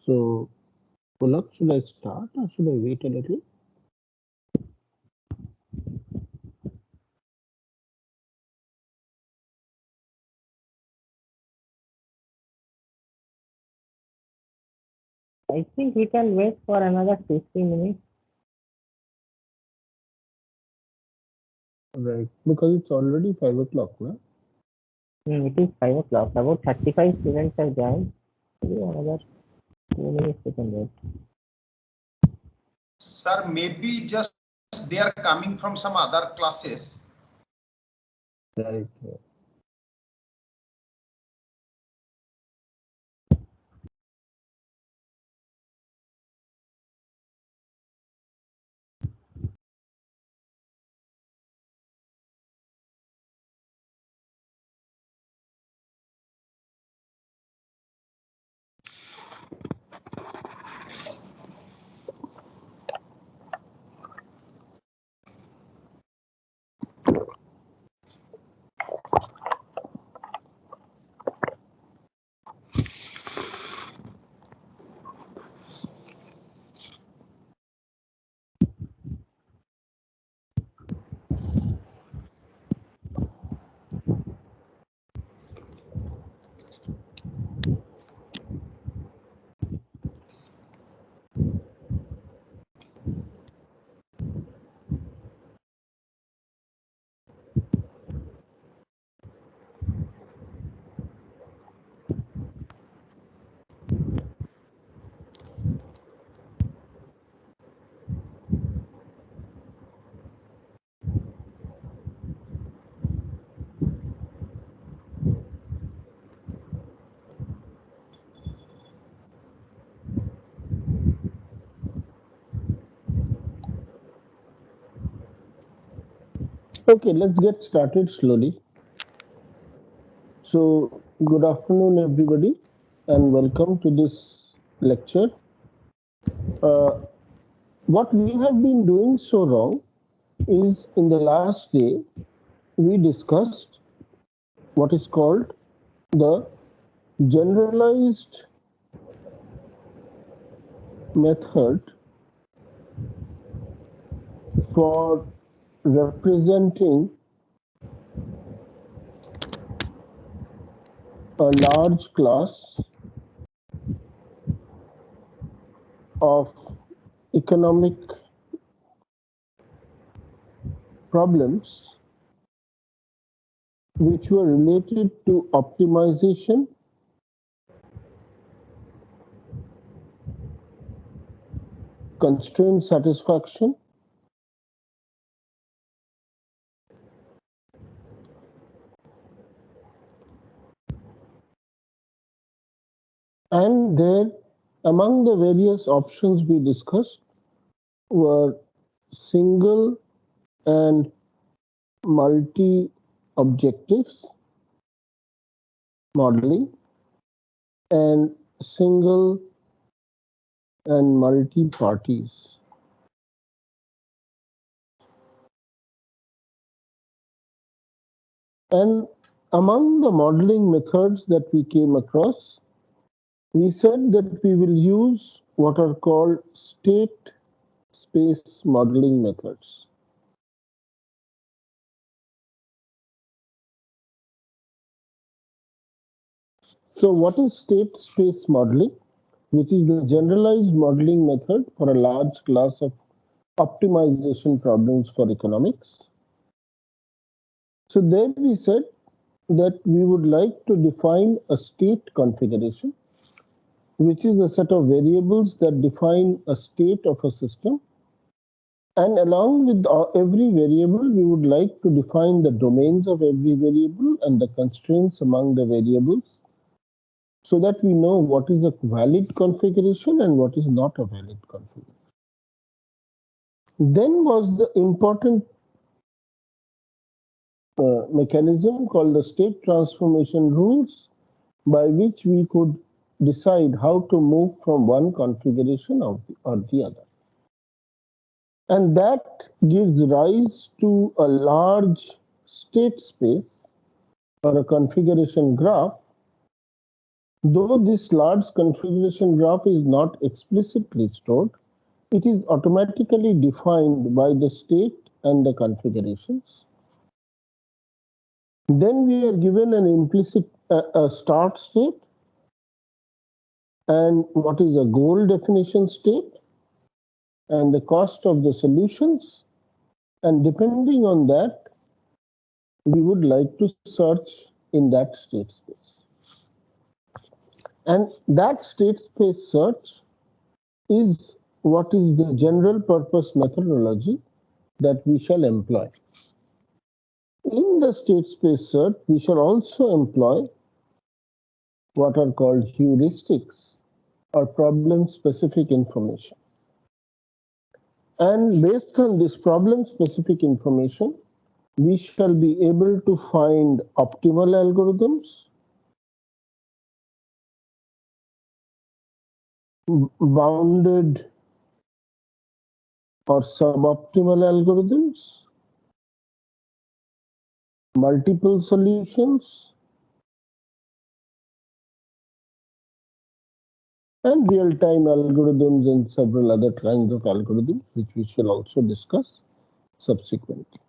So, Pulak, should I start or should I wait a little? I think we can wait for another 50 minutes. Right, because it's already 5 o'clock, no? It is 5 o'clock. About 35 students have joined. Maybe another 2 minutes we can wait. Sir, maybe just they are coming from some other classes. Right. Okay, let's get started slowly. So, good afternoon, everybody, and welcome to this lecture. Uh, what we have been doing so wrong is in the last day, we discussed what is called the generalized method for representing a large class of economic problems which were related to optimization, constraint satisfaction, and there among the various options we discussed were single and multi objectives modeling and single and multi parties. And among the modeling methods that we came across, we said that we will use what are called state space modeling methods. So, what is state space modeling? Which is the generalized modeling method for a large class of optimization problems for economics. So, there we said that we would like to define a state configuration, which is a set of variables that define a state of a system. And along with every variable, we would like to define the domains of every variable and the constraints among the variables so that we know what is a valid configuration and what is not a valid configuration. Then was the important mechanism called the state transformation rules, by which we could decide how to move from one configuration or the other. And that gives rise to a large state space or a configuration graph Though this large configuration graph is not explicitly stored, it is automatically defined by the state and the configurations. Then we are given an implicit start state and what is a goal definition state and the cost of the solutions, and depending on that we would like to search in that state space. And that state space search is what is the general purpose methodology that we shall employ. In the state space search, we shall also employ what are called heuristics or problem specific information. And based on this problem specific information, we shall be able to find optimal algorithms, bounded or suboptimal algorithms, multiple solutions, and real-time algorithms and several other kinds of algorithms, which we shall also discuss subsequently.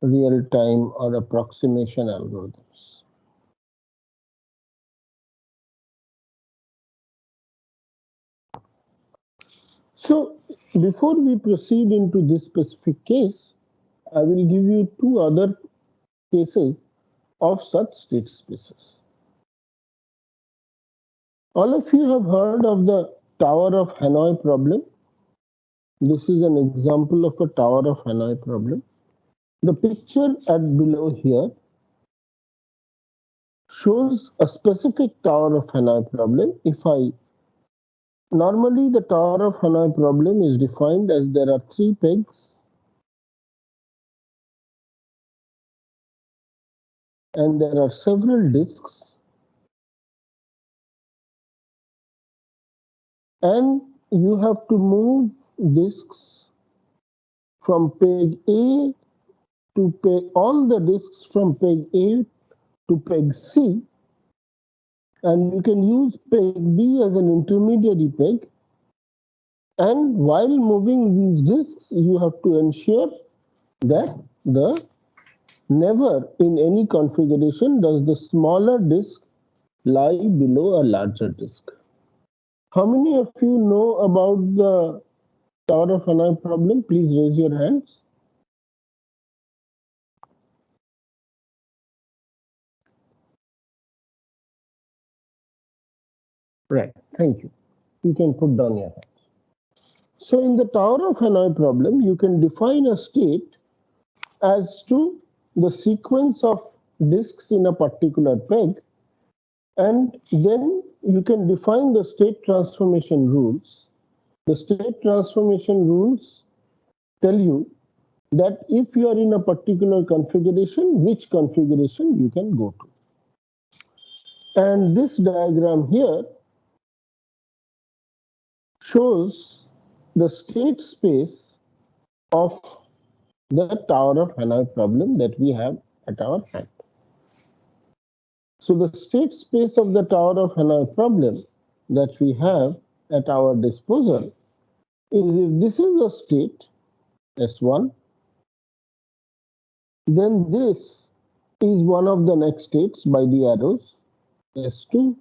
Real-time or approximation algorithms. So, before we proceed into this specific case, I will give you two other cases of such state spaces. All of you have heard of the Tower of Hanoi problem. This is an example of a Tower of Hanoi problem. The picture at below here shows a specific Tower of Hanoi problem. Normally the Tower of Hanoi problem is defined as there are three pegs and there are several disks, and you have to move disks from peg A to peg, all the disks from peg A to peg C, and you can use peg B as an intermediary peg. And while moving these disks, you have to ensure that never in any configuration does the smaller disk lie below a larger disk. How many of you know about the Tower of Hanoi problem? Please raise your hands. Right, thank you. You can put down your hands. So in the Tower of Hanoi problem, you can define a state as to the sequence of disks in a particular peg, and then you can define the state transformation rules. The state transformation rules tell you that if you are in a particular configuration, which configuration you can go to. And this diagram here shows the state space of the Tower of Hanoi problem that we have at our hand. So the state space of the Tower of Hanoi problem that we have at our disposal is, if this is a state S1, then this is one of the next states by the arrows, S2,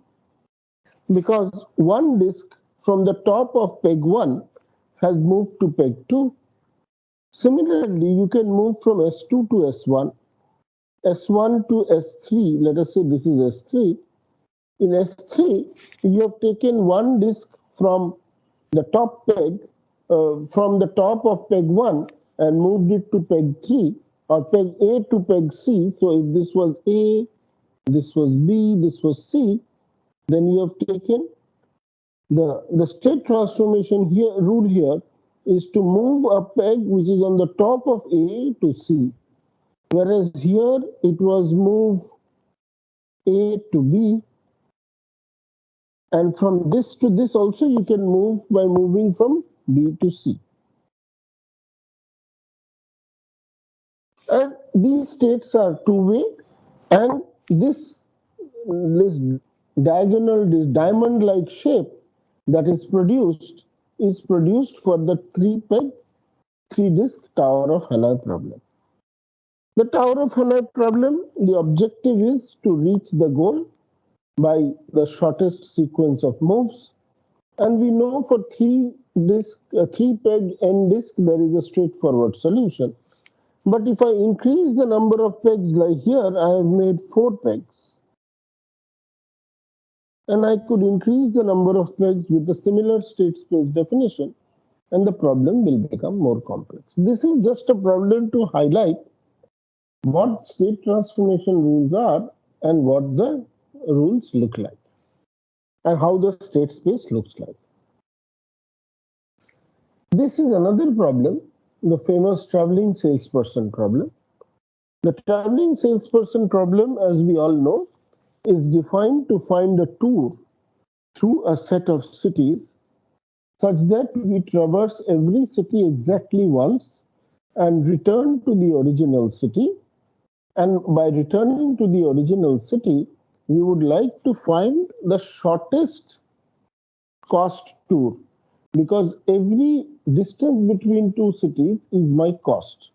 because one disk from the top of peg 1 has moved to peg 2. Similarly, you can move from S2 to S1, S1 to S3. Let us say this is S3. In S3, you have taken one disk from the top peg, from the top of peg 1 and moved it to peg 3, or peg A to peg C. So if this was A, this was B, this was C, then you have taken the state transformation here rule here is to move a peg which is on the top of A to C, whereas here it was move A to B, and from this to this also you can move by moving from B to C. And these states are two-way, and this this diagonal, this diamond-like shape that is produced for the three-peg, three-disk Tower of Hanoi problem. The Tower of Hanoi problem, the objective is to reach the goal by the shortest sequence of moves. And we know for three-peg n disk, there is a straightforward solution. But if I increase the number of pegs like here, I have made 4 pegs. And I could increase the number of pegs with a similar state space definition, and the problem will become more complex. This is just a problem to highlight what state transformation rules are and what the rules look like, and how the state space looks like. This is another problem, the famous traveling salesperson problem. The traveling salesperson problem, as we all know, is defined to find a tour through a set of cities such that we traverse every city exactly once and return to the original city. And by returning to the original city, we would like to find the shortest cost tour, because every distance between two cities is my cost.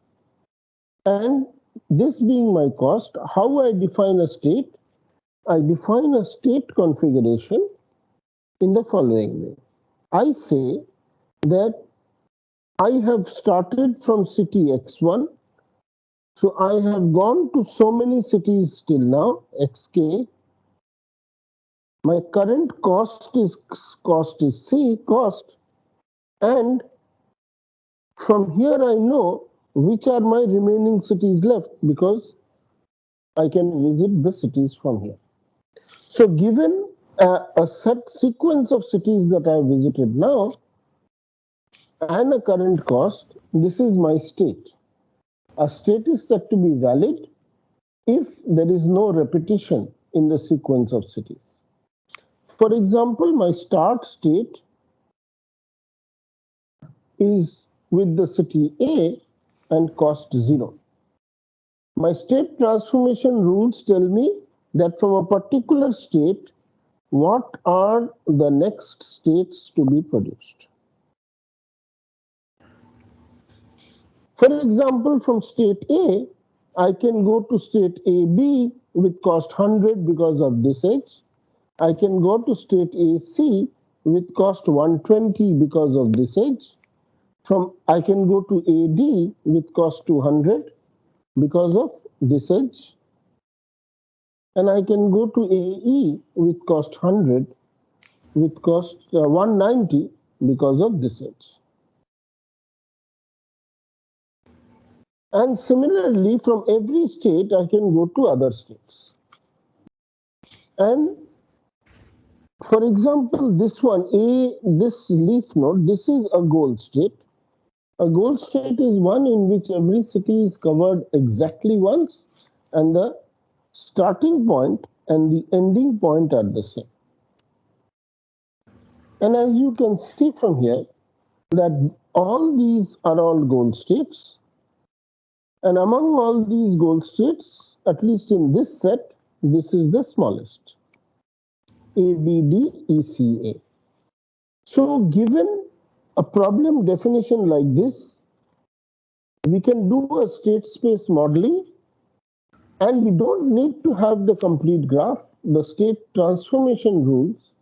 And this being my cost, how I define a state? I define a state configuration in the following way. I say that I have started from city x1, so I have gone to so many cities till now, xk. My current cost is c, cost, and from here I know which are my remaining cities left, because I can visit the cities from here. So given a set sequence of cities that I have visited now and a current cost, this is my state. A state is said to be valid if there is no repetition in the sequence of cities. For example, my start state is with the city A and cost 0. My state transformation rules tell me that from a particular state, what are the next states to be produced. For example, from state A, I can go to state AB with cost 100 because of this edge. I can go to state AC with cost 120 because of this edge. I can go to AD with cost 200 because of this edge. And I can go to AE with cost 100 with cost 190 because of this edge. And similarly, from every state, I can go to other states. And for example, this one, this leaf node, this is a goal state. A goal state is one in which every city is covered exactly once, and the starting point and the ending point are the same. And as you can see from here, that all these are all goal states. And among all these goal states, at least in this set, this is the smallest, ABDECA. So given a problem definition like this, we can do a state space modeling, and we don't need to have the complete graph. The state transformation rules,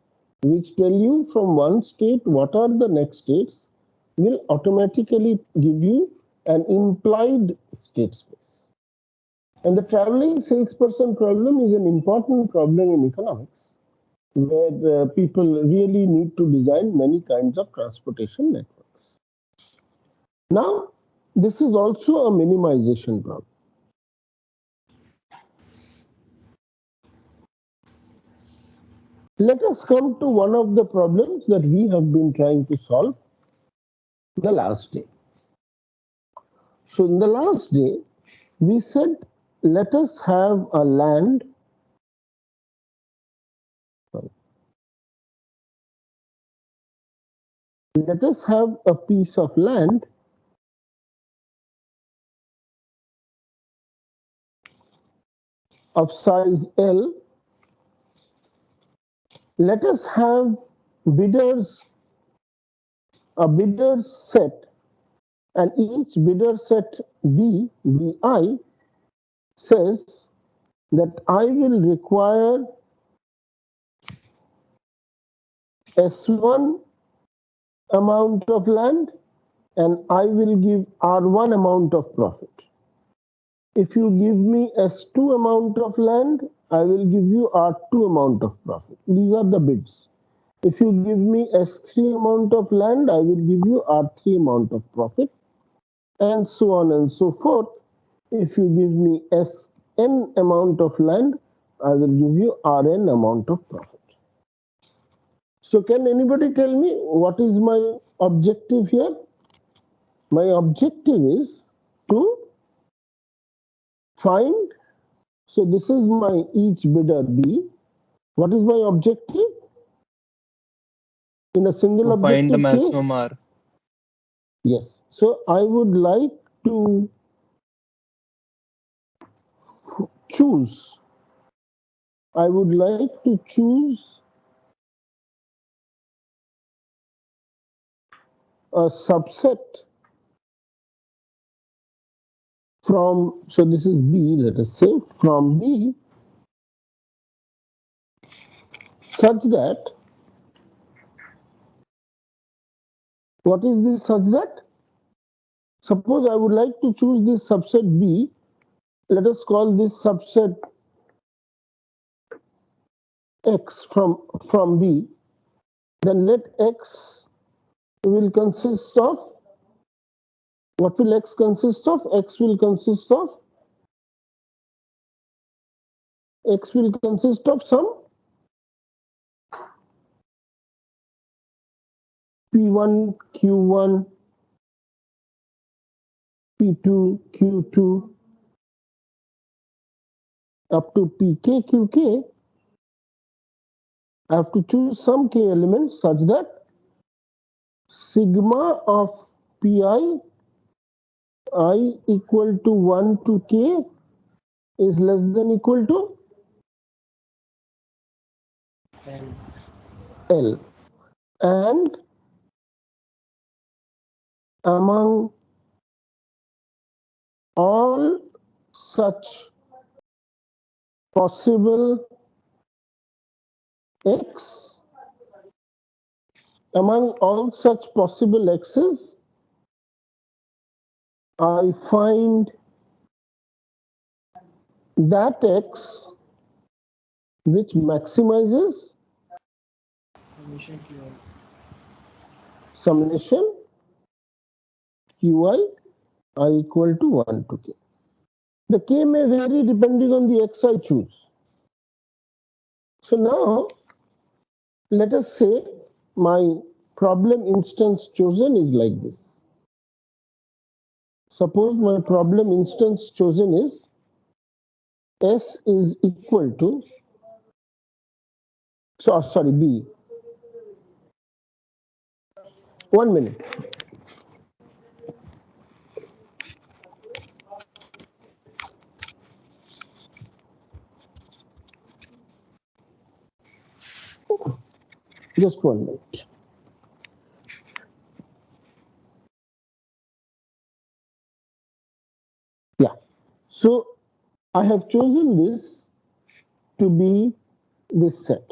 which tell you from one state what are the next states, will automatically give you an implied state space. And the traveling salesperson problem is an important problem in economics, where people really need to design many kinds of transportation networks. Now, this is also a minimization problem. Let us come to one of the problems that we have been trying to solve the last day. So in the last day, we said, let us have a land. Let us have a piece of land of size L let us have bidders, a bidder set, and each bidder set BI says that I will require S1 amount of land and I will give R1 amount of profit. If you give me S2 amount of land, I will give you R2 amount of profit. These are the bids. If you give me S3 amount of land, I will give you R3 amount of profit, and so on and so forth. If you give me Sn amount of land, I will give you Rn amount of profit. So can anybody tell me what is my objective here? My objective is to find, so this is my each bidder B. What is my objective? In a single To find the objective case? maximum R. Yes. So I would like to choose. I would like to choose a subset from, so this is B, let us say, from B, such that, what is this such that? Suppose I would like to choose this subset B, let us call this subset X from B, then let X will consist of, what will X consist of? X will consist of some P1, Q1, P2, Q2, up to Pk, Qk. I have to choose some k elements such that sigma of Pi I equal to 1 to k is less than equal to L. And among all such possible x, among all such possible x's, I find that x which maximizes summation Qi I equal to 1 to k. The k may vary depending on the x I choose. So now let us say my problem instance chosen is like this. Suppose my problem instance chosen is S is equal to, sorry, B. 1 minute. Just 1 minute. Yeah. So I have chosen this to be this set.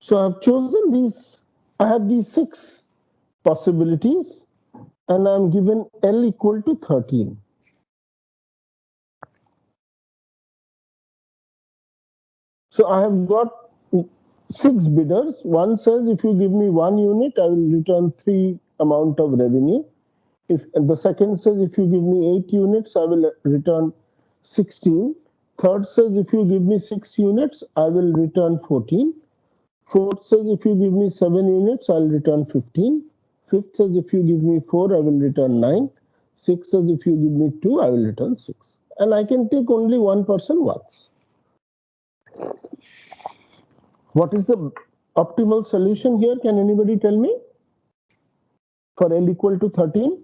So I've chosen these, I have these 6 possibilities and I'm given L equal to 13. So I have got 6 bidders. One says if you give me 1 unit, I will return 3 amount of revenue. If the second says if you give me 8 units, I will return 16. Third says if you give me 6 units, I will return 14. Fourth says if you give me 7 units, I'll return 15. Fifth says if you give me 4, I will return 9. Sixth says if you give me 2, I will return 6. And I can take only one person once. What is the optimal solution here? Can anybody tell me? For L equal to 13?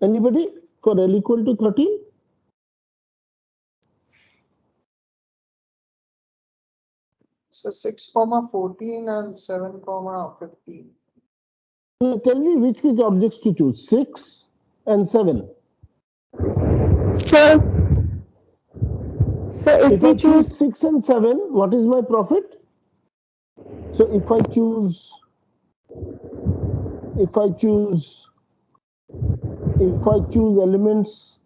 Anybody? For L equal to 13? So 6 comma 14 and 7 comma 15. So tell me which objects to choose, 6 and 7. So if I we choose 6 and 7, what is my profit? So if I choose elements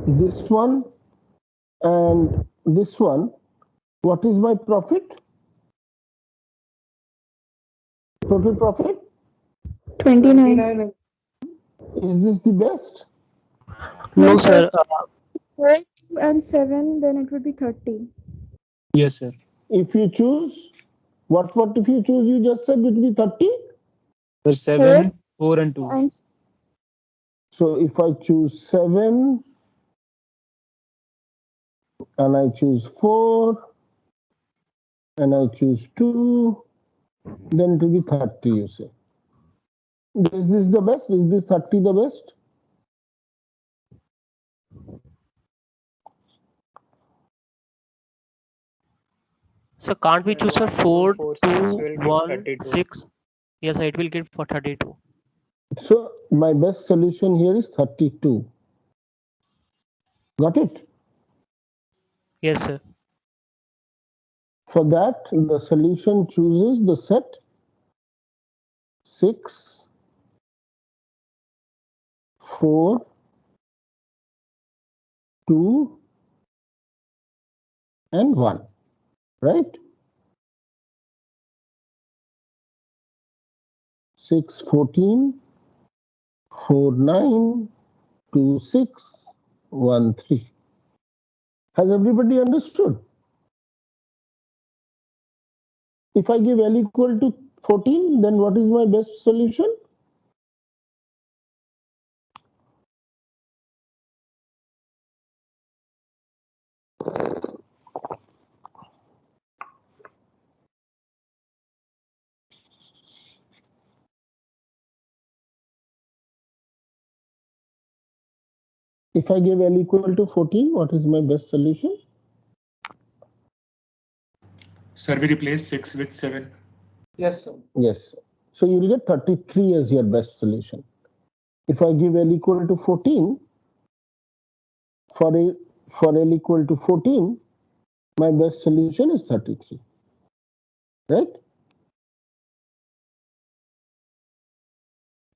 this one and this one, what is my profit? Total profit? 29. 29 Is this the best? No, sir. 4, 2 and 7, then it would be 30. Yes, sir. If you choose, what if you choose, you just said it will be 30? Sir, 7, 4 and 2. And So if I choose 7 and I choose 4 and I choose 2, then it will be 30, you say. Is this the best? Is this 30 the best? So can't we choose a 4, 2, 1, 32. 6? Yes, it will get for 32. So my best solution here is 32. Got it? Yes, sir. For that, the solution chooses the set 6, 4, 2, and 1, right? 6, 14, 4, 9, 2, 6, 1, 3. Has everybody understood? If I give L equal to 14, then what is my best solution? If I give L equal to 14, what is my best solution? Sir, we replace 6 with 7. Yes, sir. Yes. So you will get 33 as your best solution. If I give L equal to 14, for L equal to 14, my best solution is 33. Right?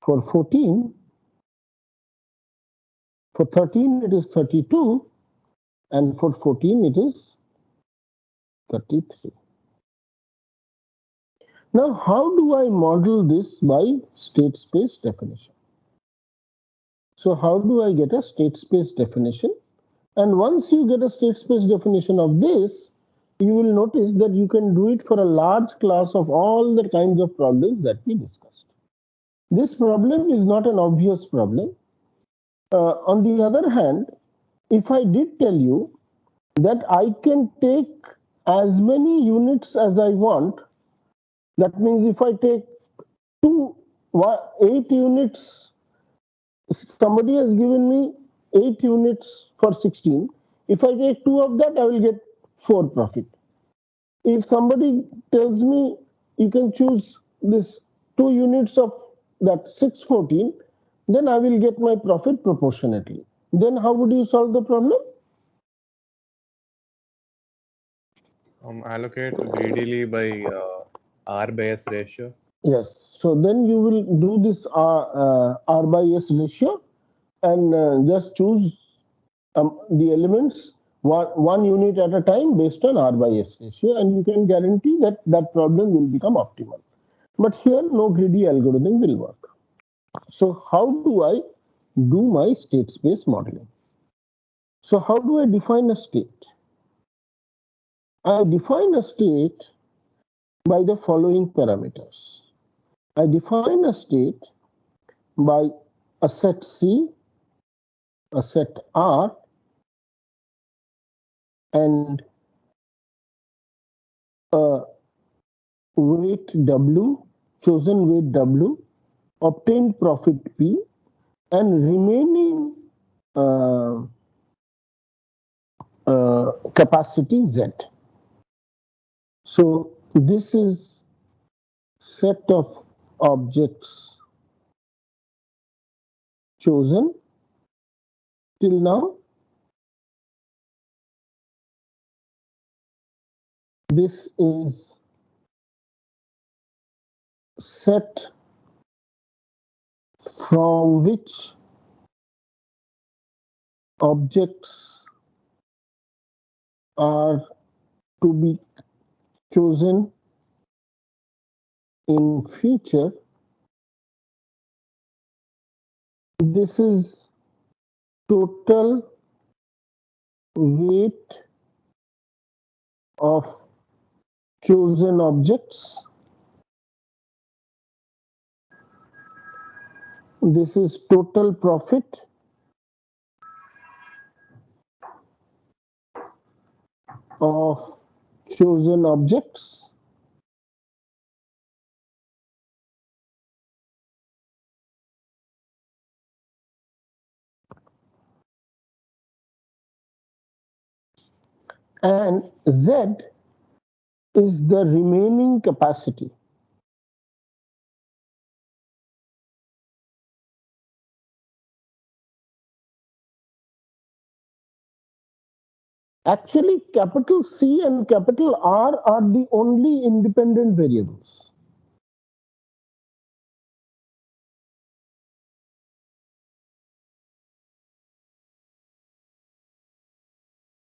For 14, for 13 it is 32, and for 14 it is 33. Now, how do I model this by state space definition? So how do I get a state space definition? And once you get a state space definition of this, you will notice that you can do it for a large class of all the kinds of problems that we discussed. This problem is not an obvious problem. On the other hand, if I did tell you that I can take as many units as I want, that means if I take 8 units, somebody has given me 8 units for 16. If I take 2 of that, I will get 4 profit. If somebody tells me you can choose this 2 units of that 614, then I will get my profit proportionately. Then how would you solve the problem? Allocate greedily by R by S ratio. Yes. So then you will do this R by S ratio and just choose the elements one unit at a time based on R by S ratio, and you can guarantee that that problem will become optimal. But here no greedy algorithm will work. So how do I do my state space modeling? So how do I define a state? I define a state by the following parameters. I define a state by a set C, a set R, and a weight W, chosen weight W, obtained profit P, and remaining capacity Z. So this is set of objects chosen till now. This is set from which objects are to be chosen in future. This is total weight of chosen objects. This is total profit of chosen objects. And Z is the remaining capacity. Actually, capital C and capital R are the only independent variables.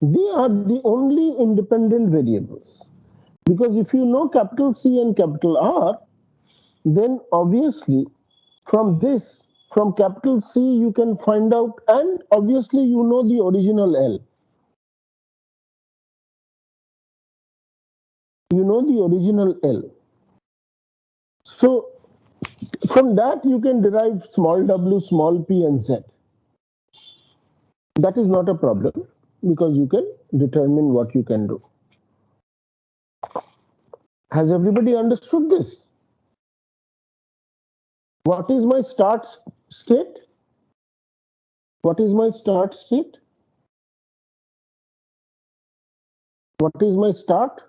They are the only independent variables. Because if you know capital C and capital R, then obviously from capital C, you can find out, and obviously you know the original L. You know the original L. So from that you can derive small w, small p, and z. That is not a problem because you can determine what you can do. Has everybody understood this? What is my start state? What is my start state? What is my start?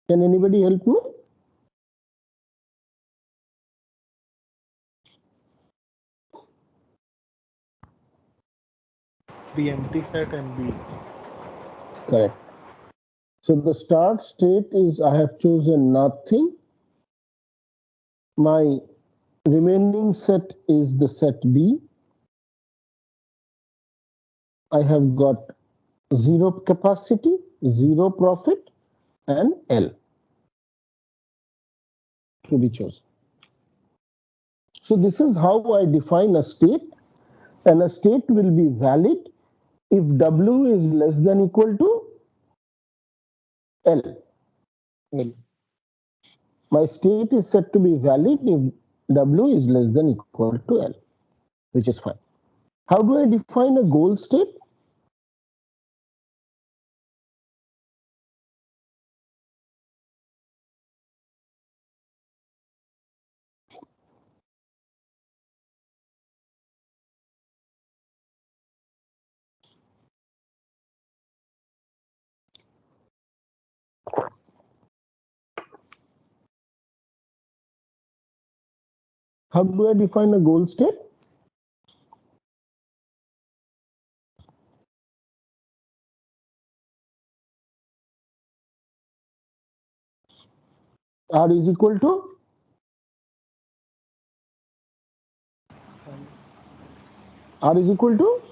Can anybody help me? The empty set and B. Correct. So the start state is I have chosen nothing. My remaining set is the set B. I have got zero capacity, zero profit, and L to be chosen. So this is how I define a state, and a state will be valid if W is less than equal to L. My state is said to be valid if W is less than equal to L, which is fine. How do I define a goal state? How do I define a goal state? R is equal to R is equal to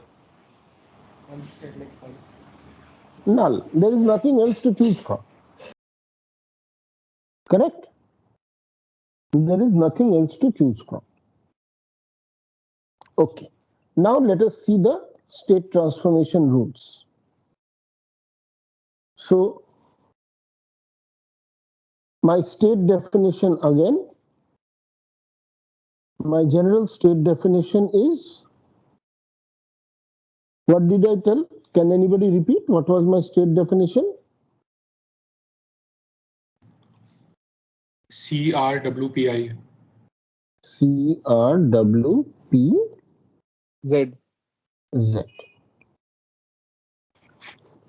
null. There is nothing else to choose from. Correct? There is nothing else to choose from. Okay. Now let us see the state transformation rules. So my state definition again, my general state definition is, what did I tell? Can anybody repeat? What was my state definition? CRWPI. CRWP Z. Z.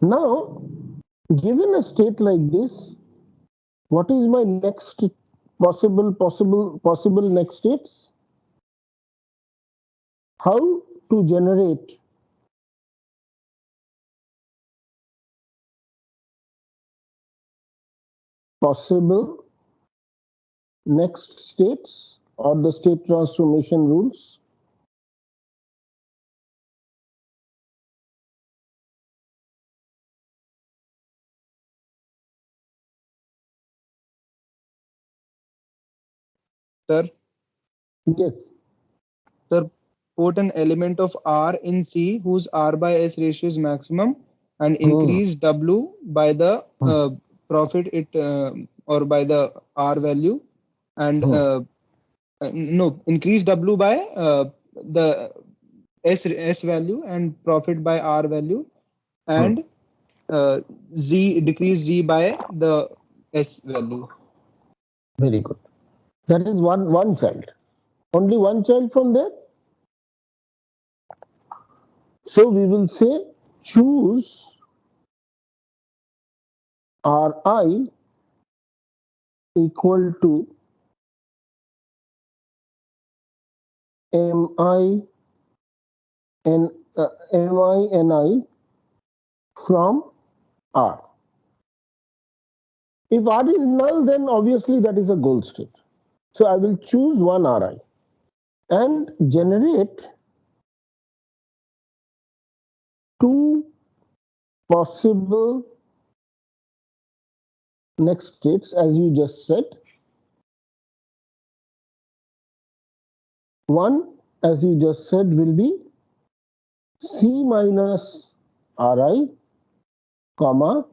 Now, given a state like this, what is my next possible next states? How to generate possible next states or the state transformation rules? Sir, Yes. sir, put an element of R in C whose R by S ratio is maximum and increase W by the profit or by the R value and no, increase W by the S value and profit by R value and decrease Z by the S value. Very good. That is one child. Only one child from there. So we will say choose Ri equal to Mi Ni from R. If R is null, then obviously that is a goal state. So I will choose one Ri and generate two possible next states, as you just said. One, as you just said, will be C minus Ri, comma,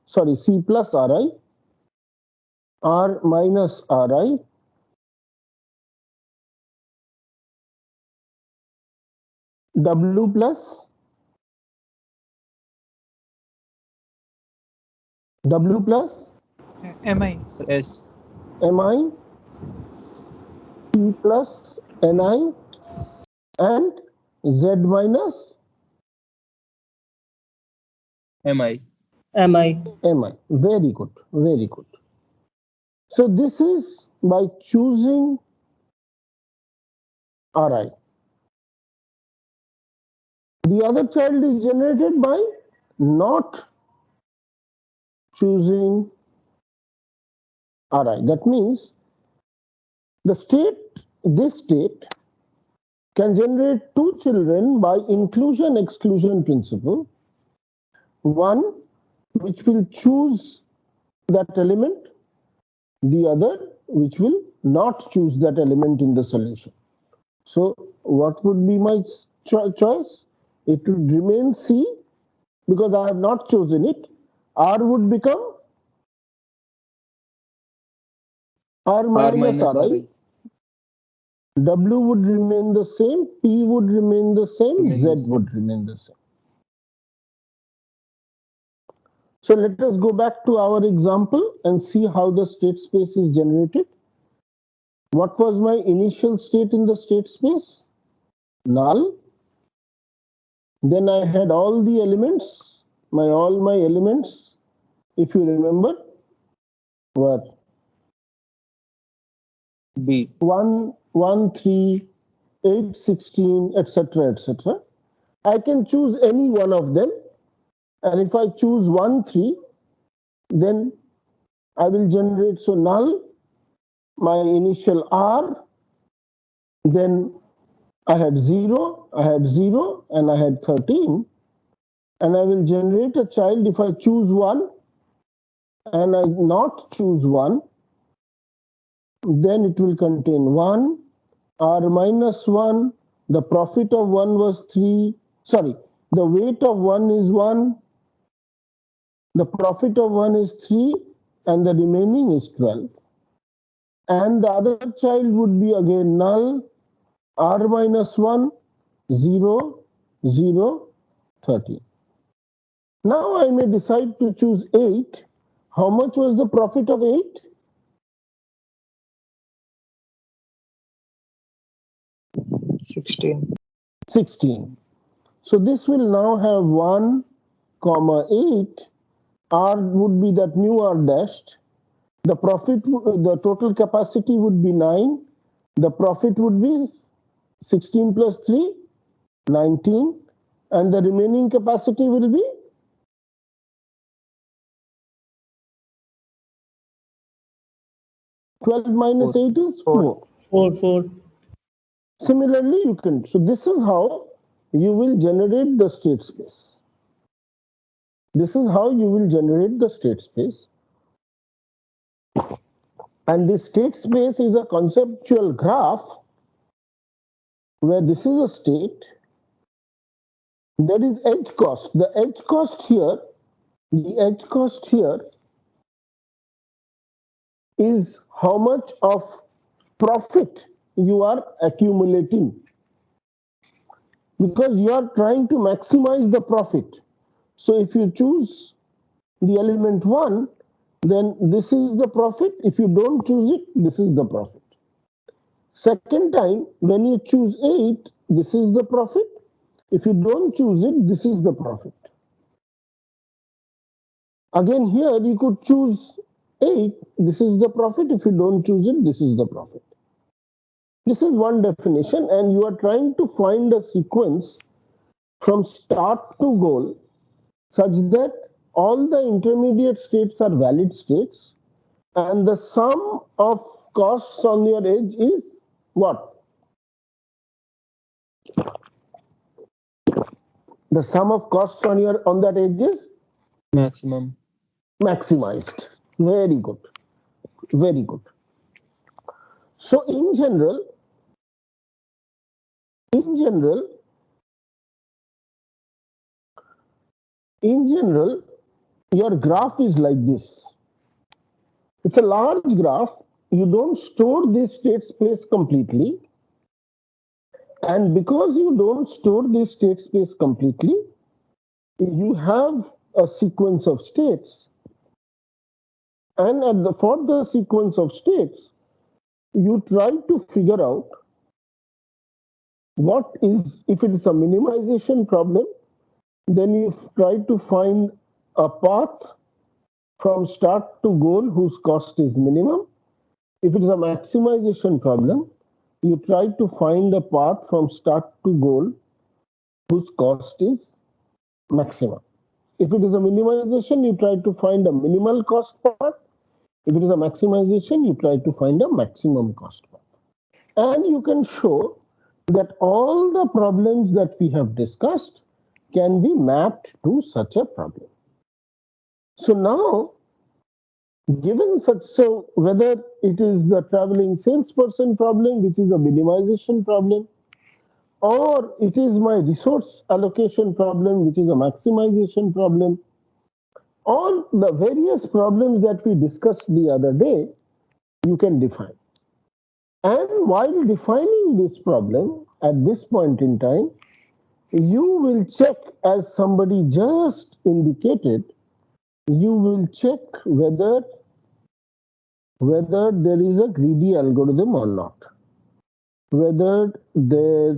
sorry, C plus Ri, R minus Ri, W plus MI. S. Mi, P plus Ni, and Z minus MI. MI. Mi. Very good, very good. So this is by choosing Ri. The other child is generated by not choosing Ri. That means this state can generate two children by inclusion-exclusion principle. One which will choose that element, the other which will not choose that element in the solution. So what would be my choice? It would remain C because I have not chosen it. R would become R minus Ri. W would remain the same, P would remain the same, Z would remain the same. So let us go back to our example and see how the state space is generated. What was my initial state in the state space? Null. Then I had all the elements, all my elements, if you remember, were B. 1, 1, 3, 8, 16, etc., etc. I can choose any one of them. And if I choose 1, 3, then I will generate, so null, my initial R, then I had 0, and I had 13. And I will generate a child if I choose 1 and I not choose 1, then it will contain 1, R minus 1, the profit of 1 was 3, sorry, the weight of 1 is 1, the profit of 1 is 3, and the remaining is 12. And the other child would be again null, R minus 1, 0, 0, 13. Now I may decide to choose 8. How much was the profit of 8? 16. 16. So this will now have 1, comma 8. R would be that new R dashed. The profit, the total capacity would be 9. The profit would be 16 plus 3, 19. And the remaining capacity will be 12 minus 8 is 4. 4. Similarly, you can, so this is how you will generate the state space. This is how you will generate the state space. And this state space is a conceptual graph where this is a state. There is edge cost. The edge cost here is how much of profit you are accumulating, because you are trying to maximize the profit. So if you choose the element 1, then this is the profit. If you don't choose it, this is the profit. Second time, when you choose 8, this is the profit. If you don't choose it, this is the profit. Again, here you could choose 8, this is the profit. If you don't choose it, this is the profit. This is one definition, and you are trying to find a sequence from start to goal such that all the intermediate states are valid states, and the sum of costs on your edge is what? The sum of costs on that edge is Maximum. maximized. Very good. Very good. So in general, your graph is like this. It's a large graph. You don't store this state space completely. And because you don't store this state space completely, you have a sequence of states. And for the sequence of states, you try to figure out what is, if it is a minimization problem, then you try to find a path from start to goal whose cost is minimum. If it is a maximization problem, you try to find a path from start to goal whose cost is maximum. If it is a minimization, you try to find a minimal cost path. If it is a maximization, you try to find a maximum cost path. And you can show that all the problems that we have discussed can be mapped to such a problem. So now, given such, so whether it is the traveling salesperson problem, which is a minimization problem, or it is my resource allocation problem, which is a maximization problem, all the various problems that we discussed the other day, you can define. And while defining this problem at this point in time, you will check, as somebody just indicated, you will check whether there is a greedy algorithm or not, whether there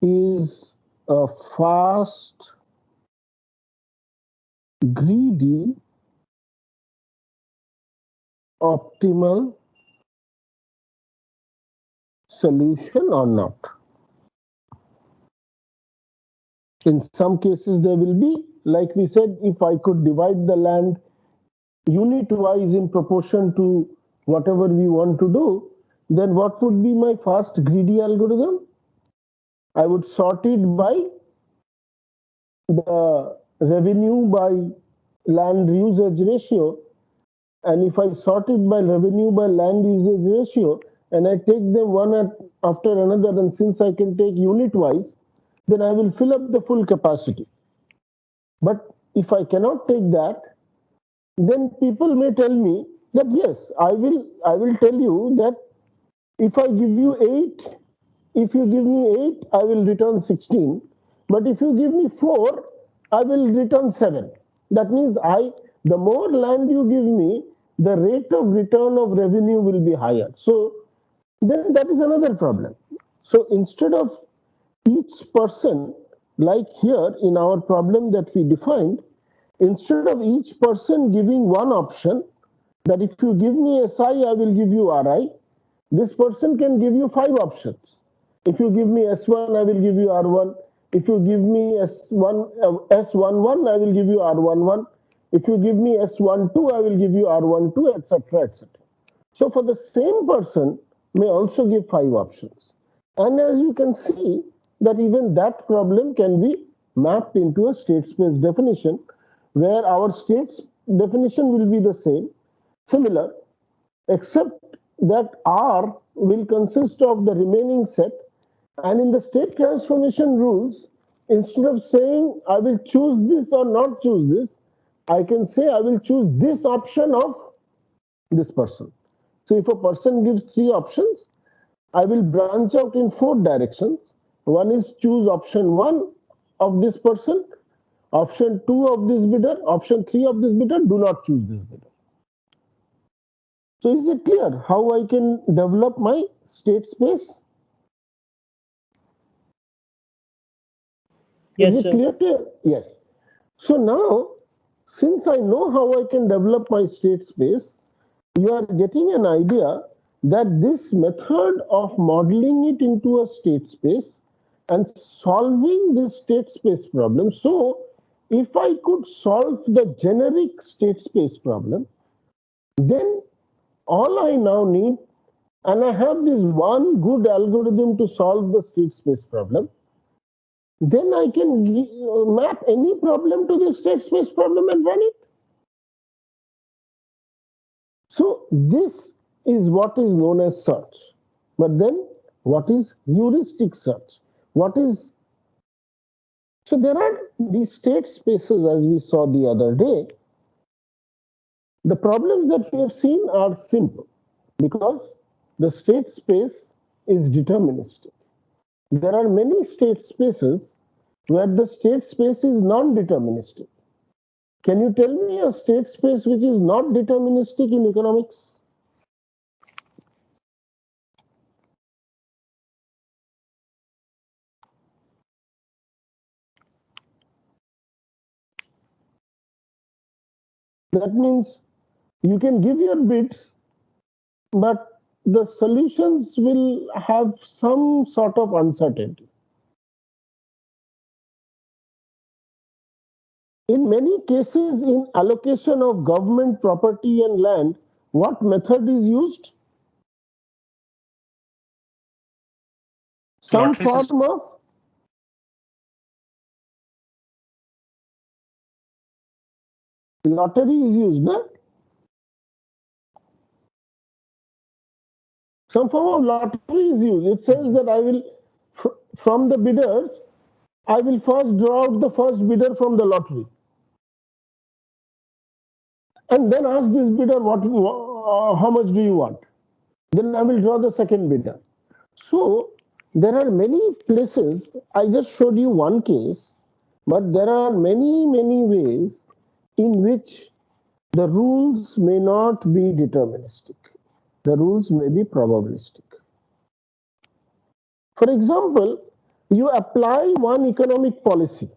is a fast, greedy, optimal solution or not. In some cases, there will be, like we said, if I could divide the land unit wise in proportion to whatever we want to do, then what would be my fast greedy algorithm? I would sort it by the revenue by land usage ratio. And if I sort it by revenue by land usage ratio, and I take them one after another, and since I can take unit wise, then I will fill up the full capacity. But if I cannot take that, then people may tell me that yes, I will tell you that if I give you 8, if you give me 8, I will return 16. But if you give me 4, I will return 7. That means the more land you give me, the rate of return of revenue will be higher. So then that is another problem. So instead of each person, like here in our problem that we defined, instead of each person giving one option, that if you give me SI, I will give you RI, this person can give you 5 options. If you give me S1, I will give you R1. If you give me S11, I will give you R11. If you give me S12, I will give you R12, etc., etc. So for the same person may also give 5 options. And as you can see, that even that problem can be mapped into a state space definition, where our state's definition will be the same, similar, except that R will consist of the remaining set. And in the state transformation rules, instead of saying I will choose this or not choose this, I can say I will choose this option of this person. So if a person gives 3 options, I will branch out in 4 directions. One is choose option 1 of this person, option 2 of this bidder, option 3 of this bidder, do not choose this bidder. So is it clear how I can develop my state space? Yes, Is it sir. clear to you? Yes. So now, since I know how I can develop my state space, you are getting an idea that this method of modeling it into a state space and solving this state space problem. So if I could solve the generic state space problem, then all I now need, and I have this one good algorithm to solve the state space problem, then I can map any problem to the state space problem and run it. So this is what is known as search. But then what is heuristic search? So there are these state spaces, as we saw the other day. The problems that we have seen are simple because the state space is deterministic. There are many state spaces where the state space is non-deterministic. Can you tell me a state space which is not deterministic in economics? That means you can give your bits, but the solutions will have some sort of uncertainty. In many cases, in allocation of government property and land, what method is used? Some Lottery system. form of lottery is used, no? Some form of lottery is used. It says that I will, from the bidders, I will first draw out the first bidder from the lottery. And then ask this bidder, how much do you want? Then I will draw the second bidder. So there are many places, I just showed you one case, but there are many, many ways in which the rules may not be deterministic. The rules may be probabilistic. For example, you apply one economic policy.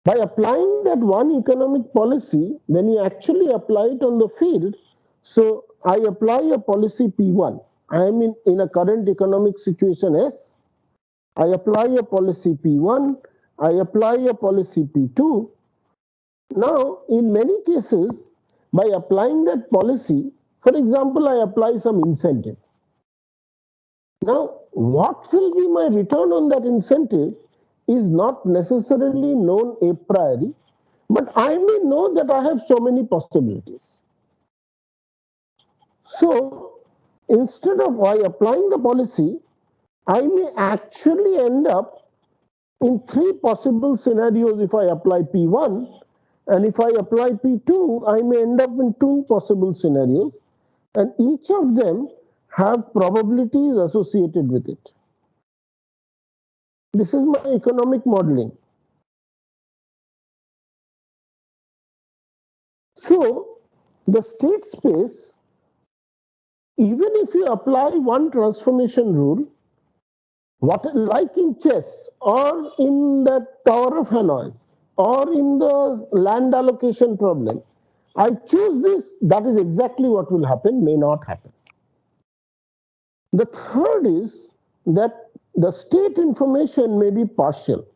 By applying that one economic policy, when you actually apply it on the field, so I apply a policy P1. I am in a current economic situation S. I apply a policy P1, I apply a policy P2. Now, in many cases, by applying that policy, for example, I apply some incentive. Now, what will be my return on that incentive is not necessarily known a priori, but I may know that I have so many possibilities. So, instead of I applying the policy, I may actually end up in three possible scenarios if I apply P1, and if I apply P2, I may end up in two possible scenarios, and each of them have probabilities associated with it. This is my economic modeling. So, the state space, even if you apply one transformation rule, like in chess or in the Tower of Hanoi or in the land allocation problem, I choose this, that is exactly what will happen, may not happen. The third is that the state information may be partial,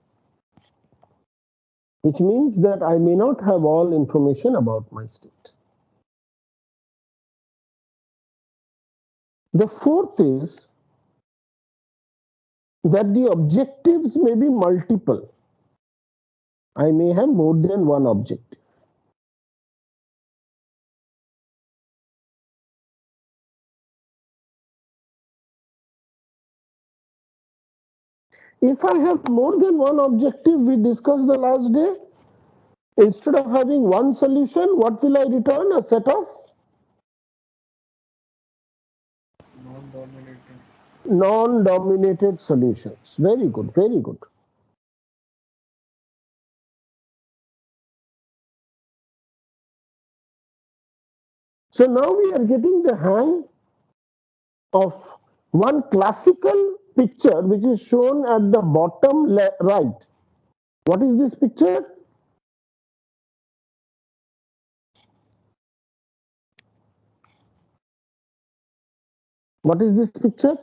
which means that I may not have all information about my state. The fourth is that the objectives may be multiple. I may have more than one objective. If I have more than one objective, we discussed the last day, instead of having one solution, what will I return? A set of non-dominated solutions. Very good, very good. So now we are getting the hang of one classical picture which is shown at the bottom right. What is this picture? What is this picture?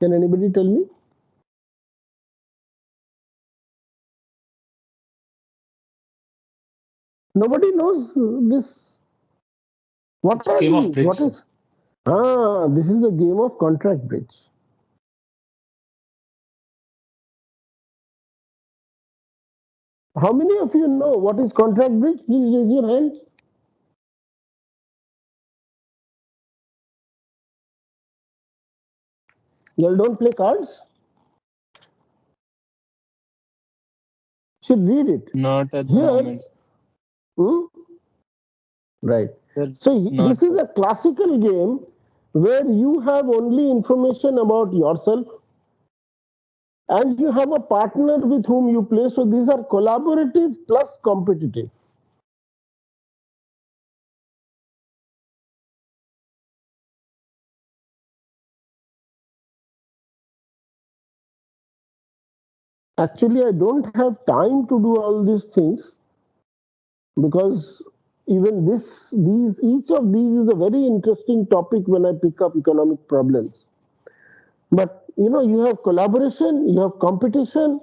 Can anybody tell me? Nobody knows this. What are Game of these? Bridge. What is? This is the game of contract bridge. How many of you know what is contract bridge? Please raise your hands. You all don't play cards? Should read it. Not at the Here, moment. right. Sir, So not this is a classical game where you have only information about yourself and you have a partner with whom you play. So these are collaborative plus competitive. Actually, I don't have time to do all these things because even each of these is a very interesting topic when I pick up economic problems. But you have collaboration, you have competition,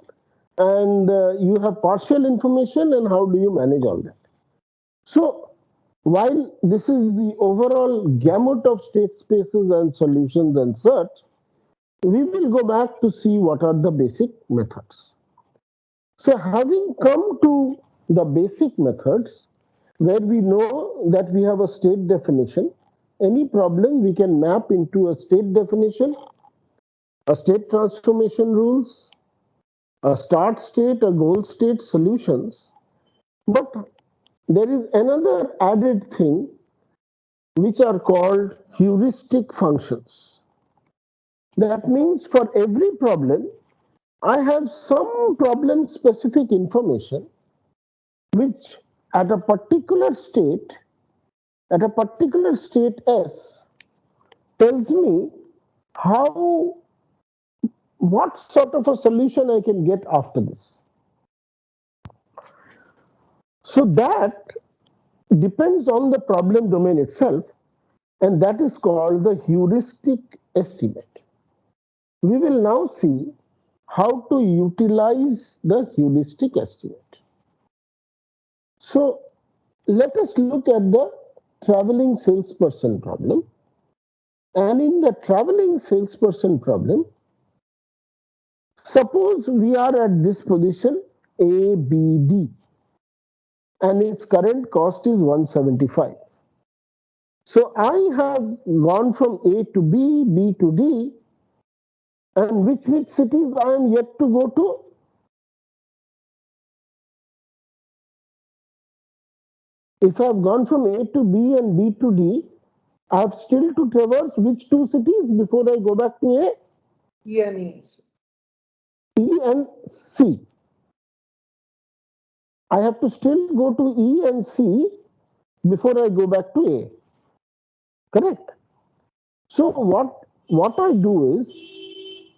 and you have partial information, and how do you manage all that? So while this is the overall gamut of state spaces and solutions and such, we will go back to see what are the basic methods. So having come to the basic methods, where we know that we have a state definition, any problem we can map into a state definition, a state transformation rules, a start state, a goal state, solutions. But there is another added thing which are called heuristic functions. That means for every problem, I have some problem specific information which at a particular state S tells me what sort of a solution I can get after this. So that depends on the problem domain itself, and that is called the heuristic estimate. We will now see how to utilize the heuristic estimate. So let us look at the traveling salesperson problem. And in the traveling salesperson problem, suppose we are at this position A, B, D, and its current cost is 175. So I have gone from A to B, B to D, and which cities I am yet to go to? If I have gone from A to B and B to D, I have still to traverse which two cities before I go back to A? E and E. E and C. I have to still go to E and C before I go back to A. Correct? So what I do is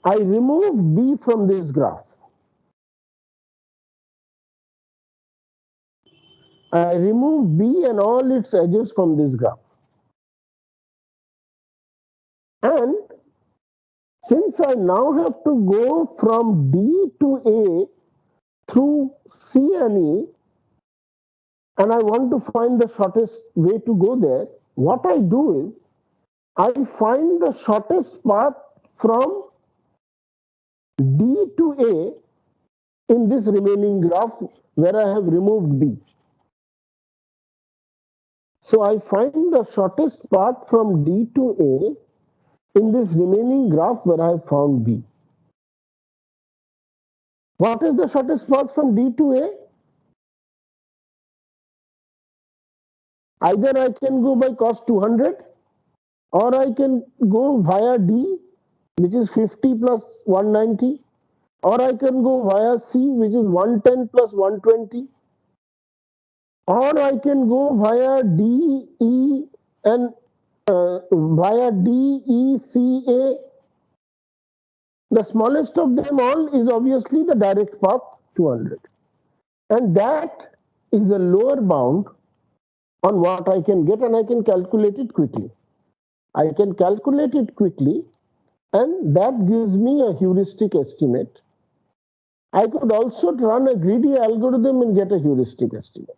I remove B from this graph. I remove B and all its edges from this graph. And since I now have to go from D to A through C and E, and I want to find the shortest way to go there, what I do is I find the shortest path from D to A in this remaining graph where I have removed B. So I find the shortest path from D to A in this remaining graph where I have found B. What is the shortest path from D to A? Either I can go by cos 200 or I can go via D, which is 50 plus 190, or I can go via C, which is 110 plus 120, or I can go via D, E, and via D, E, C, A. The smallest of them all is obviously the direct path, 200. And that is the lower bound on what I can get, and I can calculate it quickly. I can calculate it quickly, and that gives me a heuristic estimate. I could also run a greedy algorithm and get a heuristic estimate.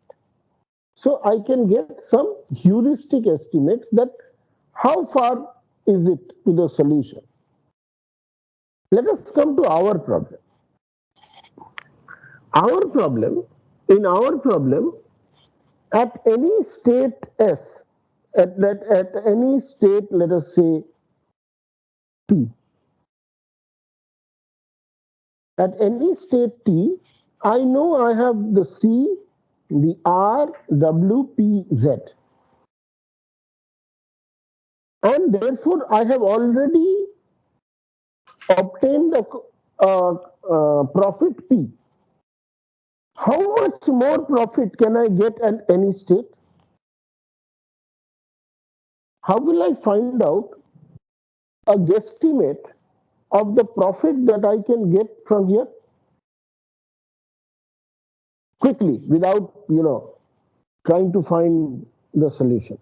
So I can get some heuristic estimates that how far is it to the solution. Let us come to our problem. In our problem, at any state S, at any state, let us say T, at any state T, I know I have the C, the R, W, P, Z. And therefore, I have already obtained the profit P. How much more profit can I get at any state? How will I find out a guesstimate of the profit that I can get from here? Quickly, without, trying to find the solution.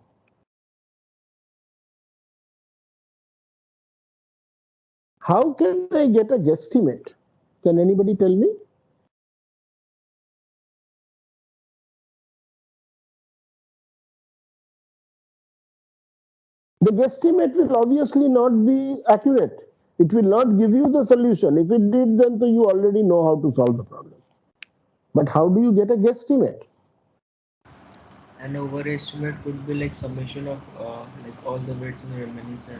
How can I get a guesstimate? Can anybody tell me? The guesstimate will obviously not be accurate. It will not give you the solution. If it did, then so you already know how to solve the problem. But how do you get a guesstimate? An overestimate could be like summation of like all the weights in the remaining set.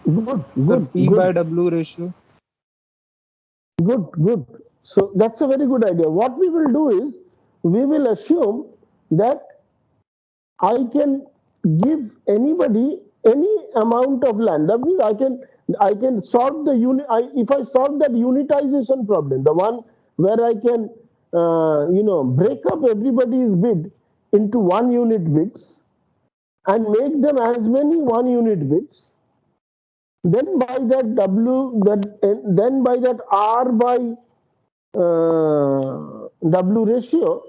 Good. P by W ratio. Good. So that's a very good idea. What we will do is we will assume that I can give anybody any amount of land. That means I can solve the unit. If I solve that unitization problem, the one where I can break up everybody's bid into 1 unit bids and make them as many 1 unit bids, then by that then by that R by W ratio,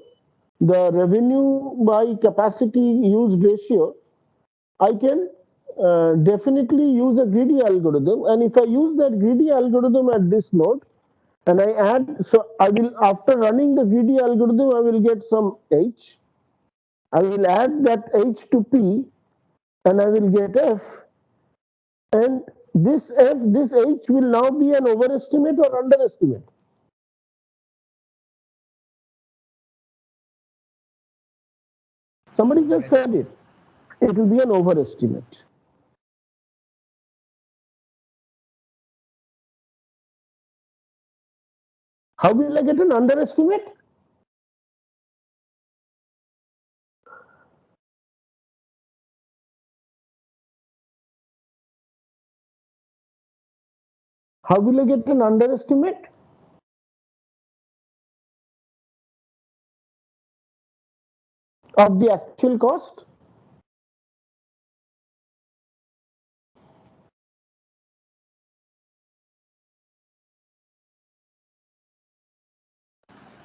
the revenue by capacity used ratio, I can definitely use a greedy algorithm. And if I use that greedy algorithm at this node, and I add, so I will, after running the greedy algorithm, I will get some H. I will add that H to P, and I will get F. And this F, this H will now be an overestimate or underestimate. Somebody just said it. It will be an overestimate. How will I get an underestimate? How will I get an underestimate? Of the actual cost?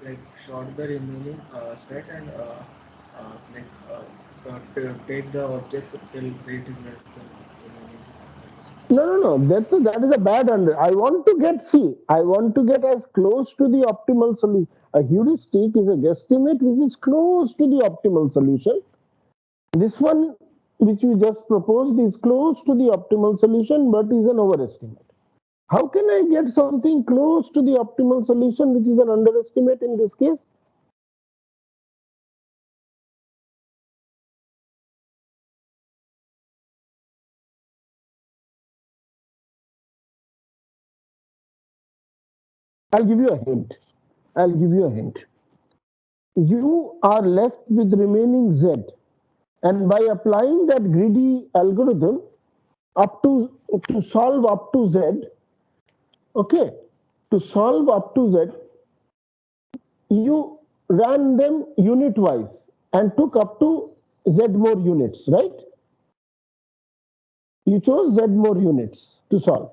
Like short the remaining set and take the objects till weight is less than remaining. No. That is a bad under. I want to get, see, I want to get as close to the optimal solution. A heuristic is a guesstimate which is close to the optimal solution. This one, which we just proposed, is close to the optimal solution but is an overestimate. How can I get something close to the optimal solution which is an underestimate in this case? I'll give you a hint. I'll give you a hint. You are left with remaining Z, and by applying that greedy algorithm up to solve up to Z, okay, to solve up to Z, you ran them unit wise and took up to Z more units, right? You chose Z more units to solve.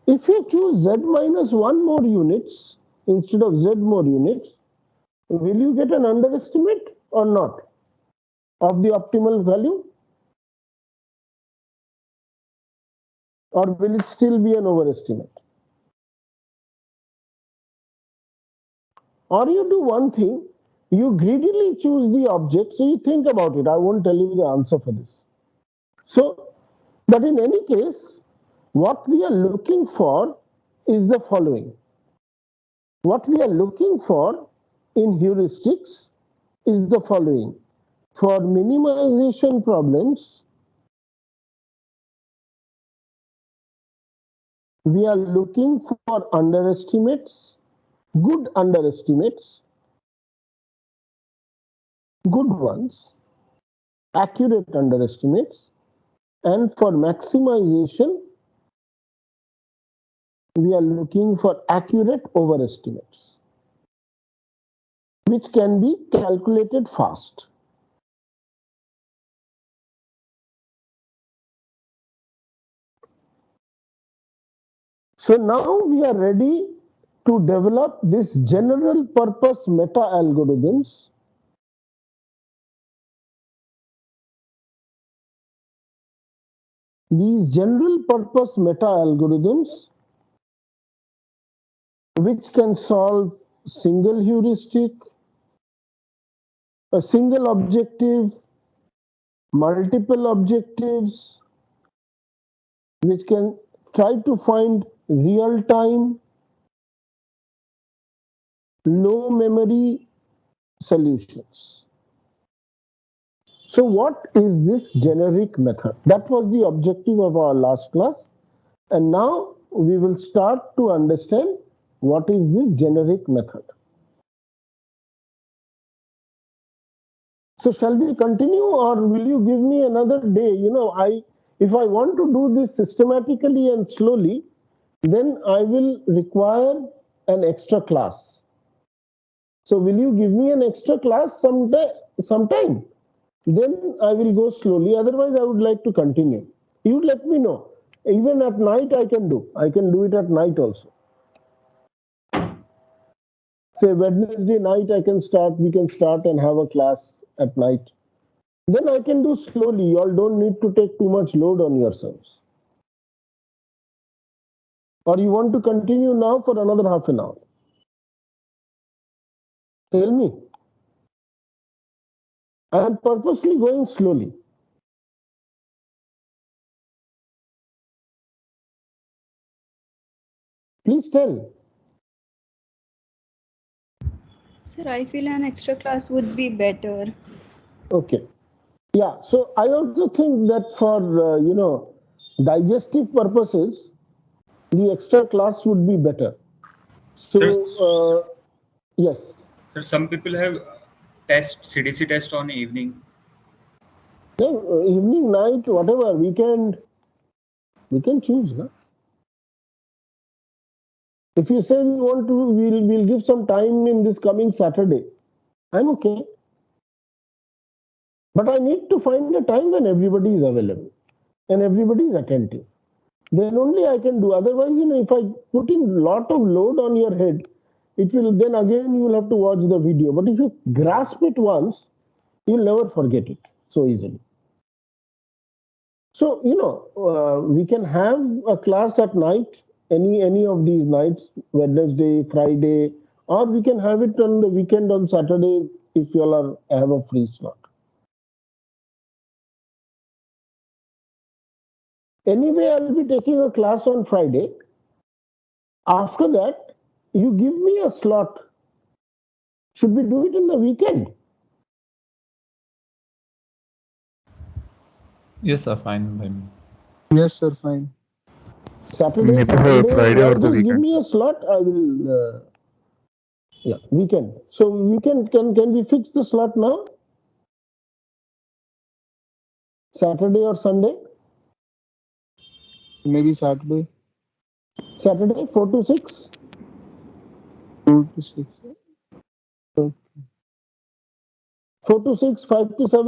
If you choose Z minus 1 more units instead of Z more units, will you get an underestimate or not of the optimal value? Or will it still be an overestimate? Or you do one thing, you greedily choose the object, so you think about it. I won't tell you the answer for this. So, but in any case, what we are looking for is the following. What we are looking for in heuristics is the following. For minimization problems, we are looking for underestimates, good underestimates, good ones, accurate underestimates, and for maximization, we are looking for accurate overestimates, which can be calculated fast. So now we are ready to develop this general purpose meta algorithms these general purpose meta algorithms which can solve single heuristic, a single objective, multiple objectives, which can try to find real time, low memory solutions. So what is this generic method? That was the objective of our last class. And now we will start to understand what is this generic method. So shall we continue or will you give me another day? If I want to do this systematically and slowly, then I will require an extra class. So will you give me an extra class sometime? Then I will go slowly. Otherwise, I would like to continue. You let me know. Even at night, I can do. I can do it at night also. Say Wednesday night, we can start and have a class at night. Then I can do slowly. You all don't need to take too much load on yourselves. Or you want to continue now for another half an hour? Tell me. I am purposely going slowly. Please tell. Sir, I feel an extra class would be better. Okay. Yeah. So I also think that for digestive purposes, the extra class would be better. So yes. So some people have test CDC test on evening. No, evening, night, whatever, weekend, we can choose. No? If you say we want to, we'll give some time in this coming Saturday. I'm okay. But I need to find a time when everybody is available and everybody is attentive. Then only I can do. Otherwise, if I put in a lot of load on your head, it will then again you will have to watch the video. But if you grasp it once, you'll never forget it so easily. So, we can have a class at night, any of these nights, Wednesday, Friday, or we can have it on the weekend on Saturday if you all have a free slot. Anyway, I'll be taking a class on Friday. After that, you give me a slot. Should we do it in the weekend? Yes, sir, fine by me. Yes, sir, fine. Saturday, Maybe for Sunday, Friday or the just give weekend. me a slot. I will. Yeah, weekend. So weekend, can we fix the slot now? Saturday or Sunday? Maybe Saturday, Saturday, 4 to 6. 2 to 6. 4 to 6, 5 to 7.